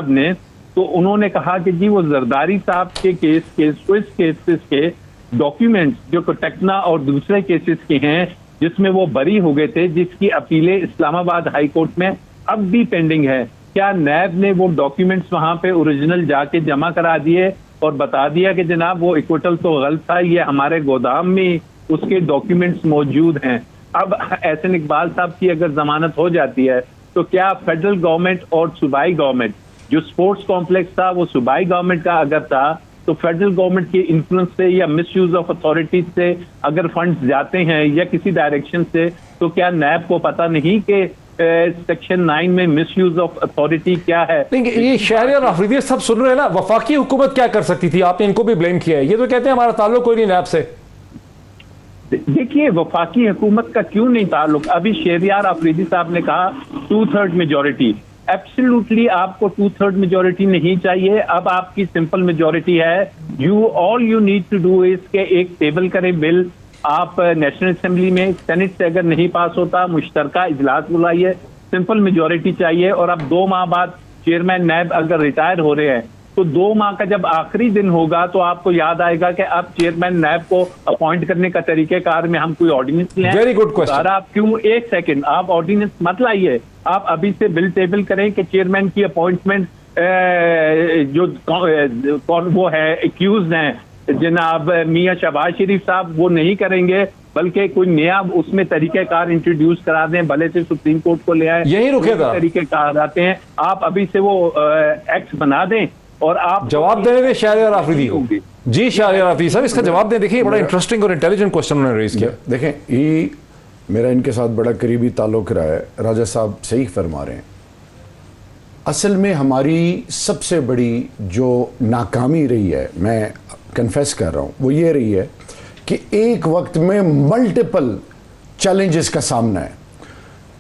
ने तो उन्होंने कहा कि जी वो जरदारी साहब के केसेस के डॉक्यूमेंट्स जो टेक्ना और दूसरे केसेस के हैं जिसमें वो बरी हो गए थे, जिसकी अपीलें इस्लामाबाद हाई कोर्ट में अब भी पेंडिंग है, क्या नैब ने वो डॉक्यूमेंट्स वहां पे ओरिजिनल जाके जमा करा दिए और बता दिया कि जनाब वो इक्विटल तो गलत था, ये हमारे गोदाम में उसके डॉक्यूमेंट्स मौजूद हैं। अब एहसन इकबाल साहब की अगर जमानत हो जाती है तो क्या फेडरल गवर्नमेंट और सूबाई गवर्नमेंट, जो स्पोर्ट्स कॉम्प्लेक्स था वो सूबाई गवर्नमेंट का अगर था, तो फेडरल गवर्नमेंट के इन्फ्लुएंस से या मिसयूज ऑफ अथॉरिटीज से अगर फंड्स जाते हैं या किसी डायरेक्शन से, तो क्या नैब को पता नहीं कि सेक्शन 9 में मिसयूज ऑफ अथॉरिटी क्या है? ये शहरियार अफरीदी सब सुन रहे हैं ना, वफाकी हुकूमत क्या कर सकती थी? आपने इनको भी ब्लेम किया है, ये तो कहते हैं हमारा ताल्लुक कोई नहीं नैब से। देखिए वफाकी हुकूमत का क्यों नहीं ताल्लुक? अभी शहरियार अफरीदी साहब ने कहा 2/3 मेजोरिटी, एब्सोल्युटली आपको 2/3 मेजोरिटी नहीं चाहिए, अब आपकी सिंपल मेजोरिटी है। All you need to do is के एक टेबल करें बिल, आप नेशनल असेंबली में, सेनेट से अगर नहीं पास होता मुश्तरका इजलास बुलाइए, सिंपल मेजोरिटी चाहिए। और अब 2 माह बाद चेयरमैन नैब अगर रिटायर हो रहे हैं तो 2 माह का जब आखिरी दिन होगा तो आपको याद आएगा कि अब चेयरमैन नैब को अपॉइंट करने का तरीकेकार में हम कोई ऑर्डिनेंस लें। Very good question. आप क्यों, एक सेकंड, आप ऑर्डिनेंस मत लाइए, आप अभी से बिल टेबल करें कि चेयरमैन की अपॉइंटमेंट जो वो है एक्यूज हैं जनाब मियां शहबाज शरीफ साहब, वो नहीं करेंगे, बल्कि कोई नया उसमें तरीकेकार इंट्रोड्यूस करा दें, भले से सुप्रीम कोर्ट को ले आए, यही रुकेगा तरीकेकार आते हैं, आप अभी से वो एक्ट बना दें और आप जवाब देने दें शहरियार अफरीदी को। जी शहरियार अफरीदी साहब इसका जवाब दें। देखिए बड़ा इंटरेस्टिंग और इंटेलिजेंट क्वेश्चन उन्होंने रेज किया। देखें ये मेरा इनके साथ बड़ा करीबी ताल्लुक रहा है, राजा साहब सही फरमा रहे हैं। असल में हमारी सबसे बड़ी जो नाकामी रही है, मैं कन्फेस कर रहा हूँ, वो ये रही है कि एक वक्त में मल्टीपल चैलेंजेस का सामना है।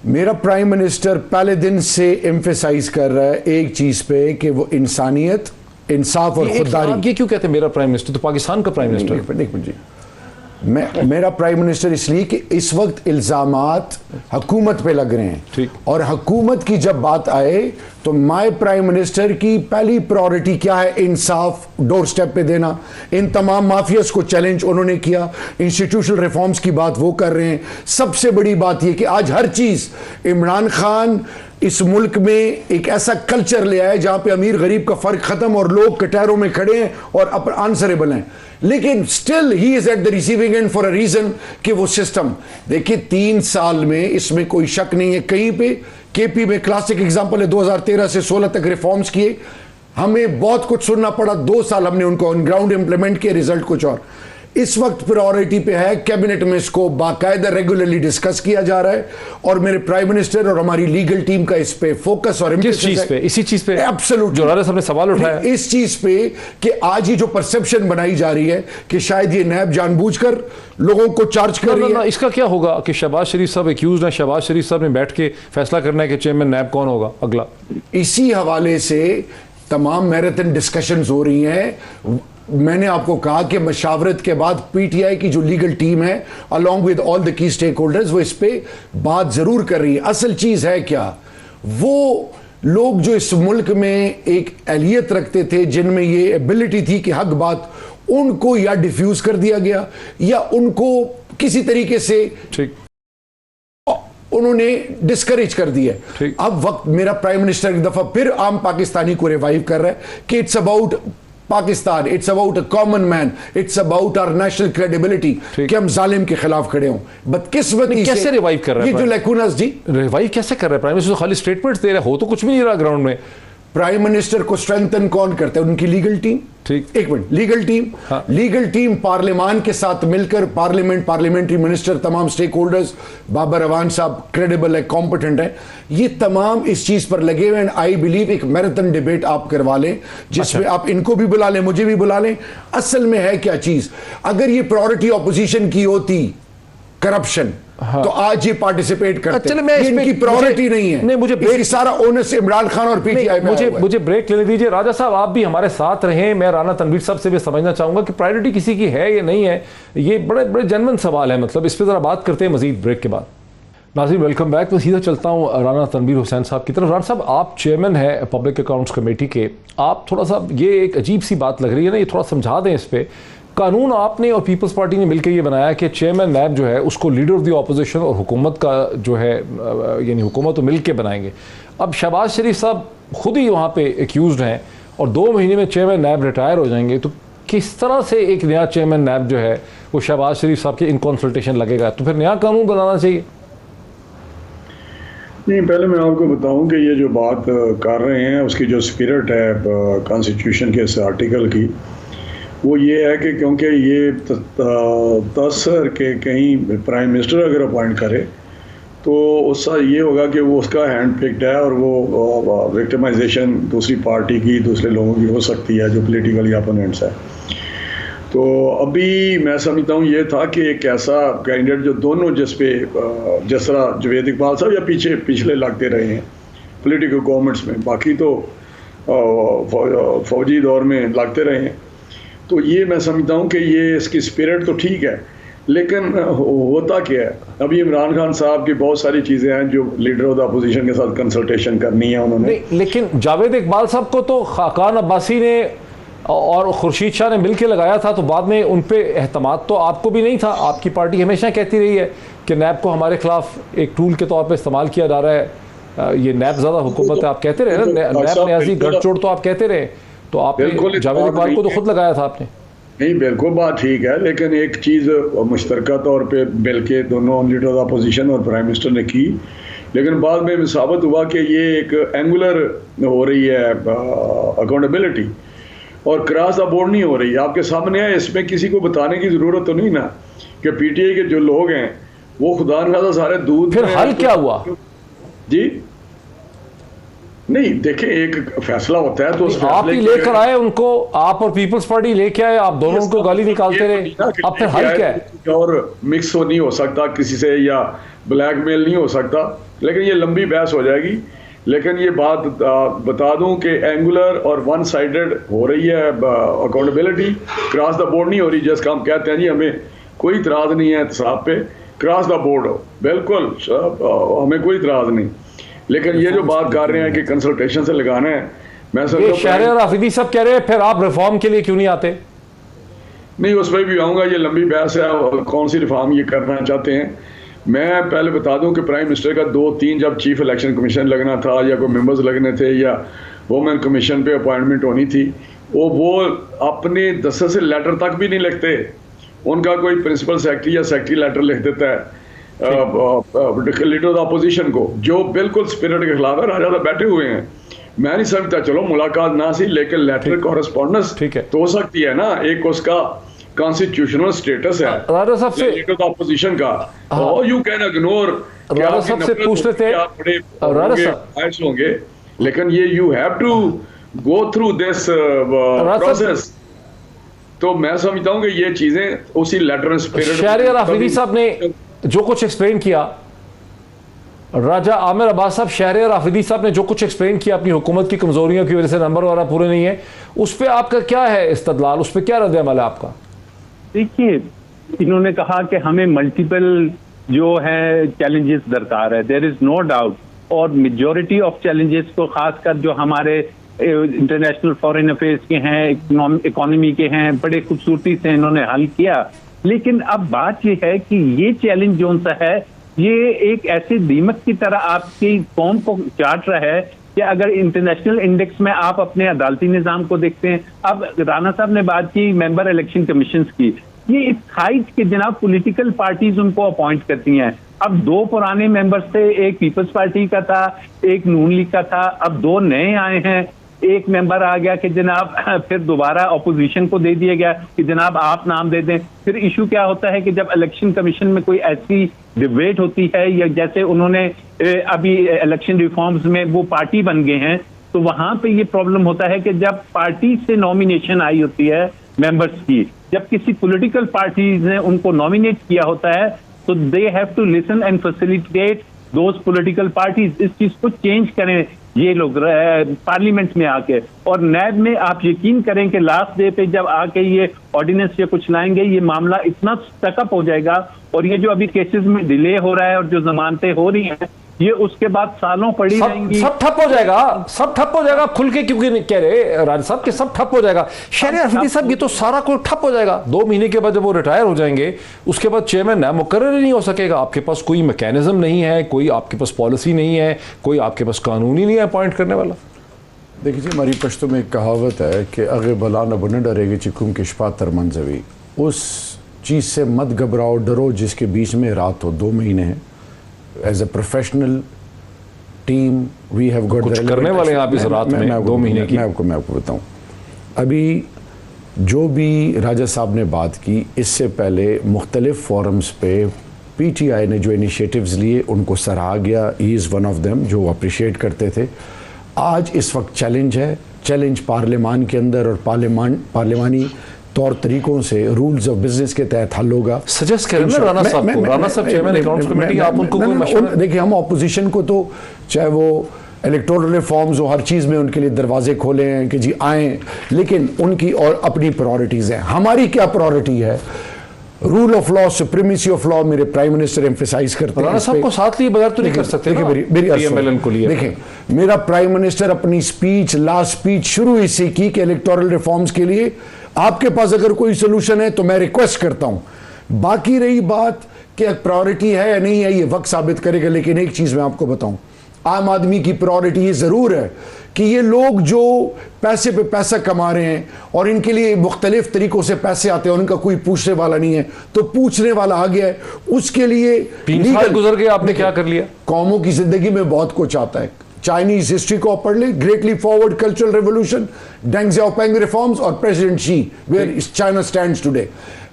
मेरा प्राइम मिनिस्टर पहले दिन से एम्फेसाइज कर रहा है एक चीज पे कि वो इंसानियत, इंसाफ और खुददारी। ये क्यों कहते हैं मेरा प्राइम मिनिस्टर? तो पाकिस्तान का प्राइम मिनिस्टर। एक मिनट जी, मेरा प्राइम मिनिस्टर इसलिए कि इस वक्त इल्ज़ामात हुकूमत पे लग रहे हैं, ठीक। और हुकूमत की जब बात आए तो माय प्राइम मिनिस्टर की पहली प्रायोरिटी क्या है? इंसाफ डोर स्टेप पे देना। इन तमाम माफियाज को चैलेंज उन्होंने किया, इंस्टीट्यूशनल रिफॉर्म्स की बात वो कर रहे हैं। सबसे बड़ी बात ये कि आज हर चीज इमरान खान इस मुल्क में एक ऐसा कल्चर ले आए जहां पे अमीर गरीब का फर्क खत्म और लोग कटहरों में खड़े हैं और आंसरेबल हैं, लेकिन still he is at the receiving end for a reason कि वो सिस्टम। देखिए 3 साल में, इसमें कोई शक नहीं है, कहीं पे केपी में क्लासिक एग्जांपल है, 2013 से 16 तक रिफॉर्म्स किए, हमें बहुत कुछ सुनना पड़ा, 2 साल हमने उनको ऑन ग्राउंड इंप्लीमेंट किए, रिजल्ट कुछ और। इस वक्त प्रायोरिटी पे है, कैबिनेट में इसको बाकायदा रेगुलरली डिस्कस किया जा रहा है और मेरे प्राइम मिनिस्टर और हमारी लीगल टीम का इस पे फोकस और किस चीज पे? इसी चीज पे एब्सोल्यूट जो राजा साहब ने सवाल उठाया, इस चीज पे कि आज ही जो परसेप्शन बनाई जा रही है कि शायद ये नैब जानबूझकर लोगों को चार्ज कर रही है। इसका क्या होगा कि शहबाज शरीफ साहब एक्यूज हैं, शहबाज शरीफ साहब ने बैठ के फैसला करना है कि चेयरमैन नैब कौन होगा अगला। इसी हवाले से तमाम मैराथन डिस्कशंस हो रही हैं। मैंने आपको कहा कि मशावरत के बाद पीटीआई की जो लीगल टीम है along with all the key stakeholders वो इस पे बात जरूर कर रही है। असल चीज है क्या, वो लोग जो इस मुल्क में एक अहलियत रखते थे, जिनमें ये एबिलिटी थी कि हक बात, उनको या डिफ्यूज कर दिया गया या उनको किसी तरीके से ठीक उन्होंने डिस्करेज कर दिया। अब वक्त मेरा प्राइम मिनिस्टर एक दफा फिर आम पाकिस्तानी को रिवाइव कर रहा है कि it's about Pakistan, it's about a common man, it's about our national credibility कि हम जालिम के खिलाफ खड़े हों। बदकिस्मती कैसे रिवाइव कर रहा है? ये जो लैकूनास जी रिवाइव कैसे कर रहा है प्राइम मिनिस्टर? खाली स्टेटमेंट्स दे रहे हो तो कुछ भी नहीं रहा ग्राउंड में। प्राइम मिनिस्टर को स्ट्रेंथन कौन करता है? उनकी लीगल टीम। ठीक, एक मिनट, लीगल टीम, हाँ। लीगल टीम पार्लियामान के साथ मिलकर, पार्लियामेंट, पार्लियामेंट्री मिनिस्टर, तमाम स्टेक होल्डर्स, बाबर अवान साहब क्रेडिबल है, कॉम्पिटेंट है, ये तमाम इस चीज पर लगे हुए। एंड आई बिलीव एक मैराथन डिबेट आप करवा लें जिसमें आप इनको भी बुला लें, मुझे भी बुला लें। असल में है क्या चीज, अगर ये प्रायोरिटी ऑपोजिशन की होती करप्शन, हाँ। तो आज ये पार्टिसिपेट करते हैं। ये इनकी प्रायोरिटी नहीं है। नहीं, मुझे इसकी सारा ओनस इमरान खान और पीटीआई पे मुझे ब्रेक लेने दीजिए। राजा साहब आप भी हमारे साथ रहें। मैं राना तनवीर साहब से भी समझना चाहूंगा कि प्रायोरिटी किसी की है या नहीं है। ये बड़े बड़े जेन्युइन सवाल है, मतलब इस पर जरा बात करते हैं मजीद ब्रेक के बाद। नाज़रीन वेलकम बैक। तो सीधा चलता हूँ राना तनवीर हुसैन साहब की तरफ। राना साहब आप चेयरमैन है पब्लिक अकाउंट्स कमेटी के, आप थोड़ा सा, ये एक अजीब सी बात लग रही है ना, ये थोड़ा समझा दें इस पर। कानून आपने और पीपल्स पार्टी ने मिलकर ये बनाया कि चेयरमैन नैब जो है उसको लीडर ऑफ द ऑपोजिशन और हुकूमत का जो है यानी हुकूमत तो मिल के बनाएंगे। अब शहबाज शरीफ साहब खुद ही वहाँ पे एक्यूज्ड हैं और 2 महीने में चेयरमैन नैब रिटायर हो जाएंगे, तो किस तरह से एक नया चेयरमैन नैब जो है वो शहबाज शरीफ साहब के इन कंसल्टेशन लगेगा? तो फिर नया कानून बनाना चाहिए। नहीं, पहले मैं आपको बताऊं कि ये जो बात कर रहे हैं उसकी जो स्पिरिट है कॉन्स्टिट्यूशन के इस आर्टिकल की, वो ये है कि क्योंकि ये तसर के कहीं प्राइम मिनिस्टर अगर अपॉइंट करे तो उसका ये होगा कि वो उसका हैंड पिक्ड है और वो विक्टिमाइजेशन दूसरी पार्टी की, दूसरे लोगों की हो सकती है जो पॉलिटिकली अपोनेंट्स है। तो अभी मैं समझता हूँ ये था कि एक ऐसा कैंडिडेट जो दोनों जिस तरह जवेद इकबाल साहब या पिछले लगते रहे हैं पॉलिटिकल गवर्नमेंट्स में, बाकी तो फौजी दौर में लगते रहे हैं, तो ये मैं समझता हूँ कि ये इसकी स्पिरिट तो ठीक है, लेकिन होता क्या है, अभी इमरान खान साहब की बहुत सारी चीज़ें हैं जो लीडर ऑफ द अपोजिशन के साथ कंसल्टेशन करनी है उन्होंने। लेकिन जावेद इकबाल साहब को तो खाकान अब्बासी ने और खुर्शीद शाह ने मिलकर लगाया था, तो बाद में उन पे एहतमाद तो आपको भी नहीं था। आपकी पार्टी हमेशा कहती रही है कि नैब को हमारे खिलाफ एक टूल के तौर पे इस्तेमाल किया जा रहा है, ये नैब ज़्यादा हुकूमत है, आप कहते रहे ना, नैब न्याजी गठजोड़ तो आप कहते रहे, तो आपने जावेद इकबाल को तो खुद लगाया था आपने। नहीं, बिल्कुल बात ठीक है, लेकिन एक चीज़ मुश्तरका तौर पे मिल के दोनों लीडर ऑफ अपोजिशन और प्राइम मिनिस्टर ने की, लेकिन बाद में साबित हुआ कि ये एक एंगुलर हो रही है अकाउंटेबिलिटी और क्रॉस द बोर्ड नहीं हो रही। आपके सामने है, इसमें किसी को बताने की ज़रूरत तो नहीं ना कि पीटीआई के जो लोग हैं वो खुदा न खासा सारे दूध। फिर हल क्या हुआ जी? नहीं, देखें, एक फैसला होता है तो आप ही लेकर आए उनको, आप और पीपल्स पार्टी लेके आए, आप दोनों को गाली निकालते रहे, अब फिर हल क्या है? और मिक्स नहीं हो सकता किसी से या ब्लैकमेल नहीं हो सकता, लेकिन ये लंबी बहस हो जाएगी। लेकिन ये बात बता दूं कि एंगुलर और वन साइडेड हो रही है अकाउंटेबिलिटी, क्रॉस द बोर्ड नहीं हो रही, जिसका हम कहते हैं जी हमें कोई इतराज़ नहीं है एहतसाब पे, क्रॉस द बोर्ड हो, बिल्कुल हमें कोई इतराज़ नहीं। लेकिन ये जो बात कर रहे हैं कि कंसल्टेशन से लगाना है, मैं समझता शहरियार आफरीदी सब कह रहे हैं फिर आप रिफॉर्म के लिए क्यों नहीं आते? नहीं, उस पर भी आऊँगा, ये लंबी बहस है कौन सी रिफॉर्म ये करना चाहते हैं। मैं पहले बता दूं कि प्राइम मिनिस्टर का 2-3 जब चीफ इलेक्शन कमीशन लगना था या कोई मेंबर्स लगने थे या वुमेन कमीशन पे अपॉइंटमेंट होनी थी, वो अपने दस्तखत से लेटर तक भी नहीं लिखते। उनका कोई प्रिंसिपल सेक्रेटरी या सेक्रेटरी लेटर लिख देता है लीडर ऑफ अपोजिशन को, जो बिल्कुल स्पिरिट के खिलाफ है। राजा साहब बैठे हुए हैं, मैं नहीं समझता, चलो मुलाकात ना सी लेकिन लेटर कॉरेस्पॉन्डेंस तो हो सकती है ना, एक उसका कॉन्स्टिट्यूशनल स्टेटस है राजा साहब से लीडर ऑफ अपोजिशन का, और यू कैन इग्नोर। राजा साहब से पूछ लेते हैं होंगे, लेकिन ये you have to go through this process. तो मैं समझता हूँ कि ये चीजें उसी लेटर स्पिरिट। शहरियार आफरीदी साहब ने जो कुछ एक्सप्लेन किया, राजा आमिर अब्बास साहब, शहरियार आफरीदी साहब ने जो कुछ एक्सप्लेन किया अपनी हुकूमत की कमजोरियों की वजह से नंबर वगैरह पूरे नहीं है, उस पर आपका क्या है इस्तदलाल, उस पर क्या रद्द-ए-अमल है आपका? देखिए, इन्होंने कहा कि हमें मल्टीपल जो है चैलेंजेस दरकार है, देयर इज नो डाउट, और मेजॉरिटी ऑफ चैलेंजेस को खासकर जो हमारे इंटरनेशनल फॉरेन अफेयर्स के हैं, इकोनॉमी के हैं, बड़े खूबसूरती से इन्होंने हल किया। लेकिन अब बात यह है कि ये चैलेंज जो सा है, ये एक ऐसे दीमक की तरह आपकी कौम को चाट रहा है कि अगर इंटरनेशनल इंडेक्स में आप अपने अदालती निजाम को देखते हैं, अब राना साहब ने बात की मेंबर इलेक्शन कमीशन की, ये इस हाइट के जनाब पॉलिटिकल पार्टीज उनको अपॉइंट करती हैं। अब 2 पुराने मेंबर्स थे, एक पीपल्स पार्टी का था, एक नून लीग का था, अब 2 नए आए हैं, एक मेंबर आ गया कि जनाब फिर दोबारा ऑपोजिशन को दे दिया गया कि जनाब आप नाम दे दें। फिर इशू क्या होता है कि जब इलेक्शन कमीशन में कोई ऐसी डिबेट होती है, या जैसे उन्होंने अभी इलेक्शन रिफॉर्म्स में वो पार्टी बन गए हैं, तो वहां पे ये प्रॉब्लम होता है कि जब पार्टी से नॉमिनेशन आई होती है मेंबर्स की, जब किसी पॉलिटिकल पार्टीज ने उनको नॉमिनेट किया होता है, तो they have to listen and facilitate those political parties. इस चीज को चेंज करें ये लोग पार्लियामेंट में आके, और नैब में आप यकीन करें कि लास्ट डे पे जब आके ये ऑर्डिनेंस या कुछ लाएंगे, ये मामला इतना स्टकअप हो जाएगा, और ये जो अभी केसेस में डिले हो रहा है और जो जमानतें हो रही हैं, ये उसके बाद सालों पड़ी रहेंगी। सब ठप हो जाएगा, सब ठप हो जाएगा। खुल के क्योंकि कह रहे राज साहब के सब ठप हो जाएगा। शहरियार आफरीदी साहब, ये तो सारा कुछ ठप हो जाएगा। 2 महीने के बाद जब वो रिटायर हो जाएंगे, उसके बाद चेयरमैन नया मुकर्रर ही नहीं हो सकेगा। आपके पास कोई मैकेनिज्म नहीं है, कोई आपके पास पॉलिसी नहीं है, कोई आपके पास कानून ही नहीं है अपॉइंट करने वाला। देखिए, हमारी पश्तो में एक कहावत है कि अगे बला न बन डरेगी चिकुम के शपातर मंजवी। उस चीज़ से मत घबराओ, डरो जिसके बीच में रात हो। 2 महीने हैं। As a professional team we have got कुछ करने वाले हैं आप इस रात में 2 महीने की। मैं आपको बताऊं, अभी जो भी राजा साहब ने बात की, इससे पहले मुख्तलिफ फोरम्स पे PTI ने जो इनिशिएटिव्स लिए उनको सराहा गया। He is one of them जो अप्रिशिएट करते थे। आज इस वक्त चैलेंज है, चैलेंज पार्लियामान के अंदर और पार्लियामानी तौर तरीकों से रूल्स ऑफ बिजनेस के तहत हल होगा। सजेस्ट करें ना राना साहब को, राना साहब चेयरमैन अकाउंट्स कमेटी, आप उनको कोई मशवरा। देखिए, हम ऑपोजिशन को तो चाहे वो इलेक्टोरल रिफॉर्म्स हो, हर चीज़ में उनके लिए दरवाजे खोले हैं कि जी आएँ, लेकिन उनकी और अपनी प्रायोरिटीज़ हैं। हमारी क्या प्रायोरिटी है? Rule of law, supremacy of law मेरे प्राइम मिनिस्टर एम्फेसाइज करते हैं। राना साहब को साथ लिए बगैर तो नहीं कर सकते। देखिए, मेरा प्राइम मिनिस्टर अपनी स्पीच, लास्ट स्पीच शुरू इससे की कि इलेक्टोरल रिफॉर्म्स के लिए आपके पास अगर कोई सोल्यूशन है तो मैं रिक्वेस्ट करता हूं। बाकी रही बात कि प्रायोरिटी है या नहीं है, ये वक्त साबित करेगा। लेकिन एक चीज मैं आपको बताऊं, आम आदमी की प्रायोरिटी ये जरूर है कि ये लोग जो पैसे पे पैसा कमा रहे हैं और इनके लिए मुख्तलिफ तरीकों से पैसे आते हैं, उनका कोई पूछने वाला नहीं है, तो पूछने वाला आ गया है, उसके लिए 3 साल गुजर गए, आपने क्या कर लिया? कौमों की जिंदगी में बहुत कुछ आता है। चाइनीज हिस्ट्री को पढ़ ले, greatly forward cultural revolution, Deng Xiaoping reforms और president Xi, where China stands today.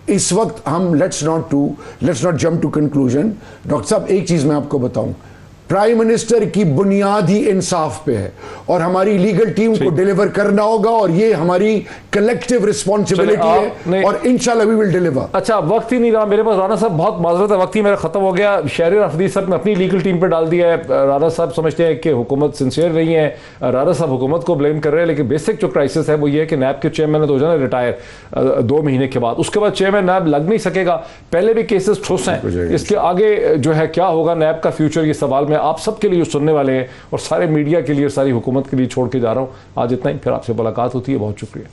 इस वक्त हम let's not jump to conclusion. Doctor साहब, एक चीज मैं आपको बताऊं, प्राइम मिनिस्टर की बुनियाद ही इंसाफ पे है और हमारी लीगल टीम को डिलीवर करना होगा और ये हमारी कलेक्टिव रिस्पॉन्सिबिलिटी है और इंशाल्लाह वी विल डिलीवर। अच्छा, वक्त ही नहीं रहा मेरे पास राना साहब, बहुत माजरत है, वक्त ही मेरा खत्म हो गया। शहरियार अफरीदी साहब ने अपनी लीगल टीम पर डाल दिया है। राना साहब समझते हैं कि हुकूमत सिंसियर नहीं है, राना साहब हुकूमत को ब्लेम कर रहे हैं, लेकिन बेसिक जो क्राइसिस है वो ये है कि नैब के चेयरमैन तो हो जाना रिटायर 2 महीने के बाद, उसके बाद चेयरमैन नैब लग नहीं सकेगा। पहले भी केसेस ठोस हैं, इसके आगे जो है क्या होगा नैब का फ्यूचर, ये सवाल मैं आप सबके लिए सुनने वाले हैं और सारे मीडिया के लिए, सारी हुकूमत के लिए छोड़ के जा रहा हूँ। आज इतना ही, फिर आपसे मुलाकात होती है। बहुत शुक्रिया।